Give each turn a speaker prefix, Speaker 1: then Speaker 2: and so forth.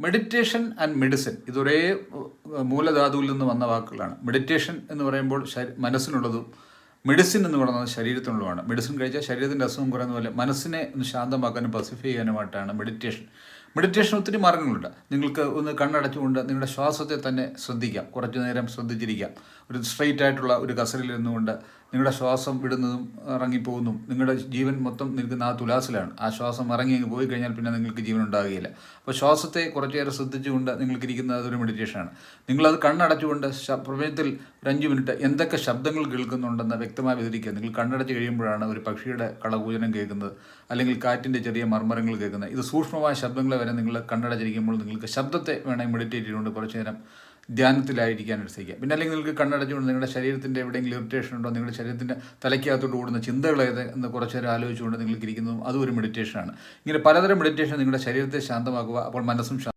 Speaker 1: Meditation and medicine ഇതൊരേ മൂലധാതുവിൽ നിന്ന് വന്ന വാക്കുകളാണ്. മെഡിറ്റേഷൻ എന്ന് പറയുമ്പോൾ മനസ്സിനുള്ളതും മെഡിസിൻ എന്ന് പറയുന്നത് ശരീരത്തിനുള്ളതുമാണ്. മെഡിസിൻ കഴിച്ചാൽ ശരീരത്തിൻ്റെ അസുഖം കുറയുന്ന പോലെ മനസ്സിനെ ഒന്ന് ശാന്തമാക്കാനും പസിഫൈ ചെയ്യാനുമായിട്ടാണ് മെഡിറ്റേഷൻ. മെഡിറ്റേഷൻ ഒത്തിരി മാർഗ്ഗങ്ങളുണ്ട്. നിങ്ങൾക്ക് ഒന്ന് കണ്ണടച്ചുകൊണ്ട് നിങ്ങളുടെ ശ്വാസത്തെ തന്നെ ശ്രദ്ധിക്കാം. കുറച്ചു നേരം ശ്രദ്ധിച്ചിരിക്കാം. ഒരു സ്ട്രെയിറ്റ് ആയിട്ടുള്ള ഒരു കസറിൽ ഇരുന്നുകൊണ്ട് നിങ്ങളുടെ ശ്വാസം വിടുന്നതും ഇറങ്ങിപ്പോകുന്നതും നിങ്ങളുടെ ജീവൻ മൊത്തം നിൽക്കുന്ന ആ തുലാസിലാണ്. ആ ശ്വാസം ഇറങ്ങി അങ്ങ് പോയി കഴിഞ്ഞാൽ പിന്നെ നിങ്ങൾക്ക് ജീവൻ ഉണ്ടാകുകയില്ല. അപ്പോൾ ശ്വാസത്തെ കുറച്ചു നേരം ശ്രദ്ധിച്ചുകൊണ്ട് നിങ്ങൾക്ക് ഇരിക്കുന്നത് അതൊരു മെഡിറ്റേഷനാണ്. നിങ്ങളത് കണ്ണടച്ചുകൊണ്ട് പ്രപഞ്ചത്തിൽ ഒരു 5 മിനിറ്റ് എന്തൊക്കെ ശബ്ദങ്ങൾ കേൾക്കുന്നുണ്ടെന്ന് വ്യക്തമായി വിവരിക്കുക. നിങ്ങൾ കണ്ണടച്ച് കഴിയുമ്പോഴാണ് ഒരു പക്ഷിയുടെ കളകൂജനം കേൾക്കുന്നത്, അല്ലെങ്കിൽ കാറ്റിൻ്റെ ചെറിയ മർമ്മരങ്ങൾ കേൾക്കുന്നത്. ഇത് സൂക്ഷ്മമായ ശബ്ദങ്ങളെ വരെ നിങ്ങൾ കണ്ണടച്ചിരിക്കുമ്പോൾ നിങ്ങൾക്ക് ശബ്ദത്തെ വേണമെങ്കിൽ മെഡിറ്റേറ്റ് ചെയ്തുകൊണ്ട് കുറച്ച് നേരം ധ്യാനത്തിലായിരിക്കാൻ ശ്രമിക്കുക. പിന്നെ അല്ലെങ്കിൽ നിങ്ങൾക്ക് കണ്ണടച്ചുകൊണ്ട് നിങ്ങളുടെ ശരീരത്തിൻ്റെ എവിടെയെങ്കിലും ഇറിറ്റേഷൻ ഉണ്ടോ, നിങ്ങളുടെ ശരീരത്തിൻ്റെ തലയ്ക്കകത്തോട്ട് ഓടുന്ന ചിന്തകൾ എന്ന് കുറച്ച് നേരം ആലോചിച്ചുകൊണ്ട് നിങ്ങൾക്ക് ഇരിക്കുന്നതും അതും ഒരു മെഡിറ്റേഷനാണ്. ഇങ്ങനെ പലതരം മെഡിറ്റേഷൻ നിങ്ങളുടെ ശരീരത്തെ ശാന്തമാക്കുക. അപ്പോൾ മനസ്സും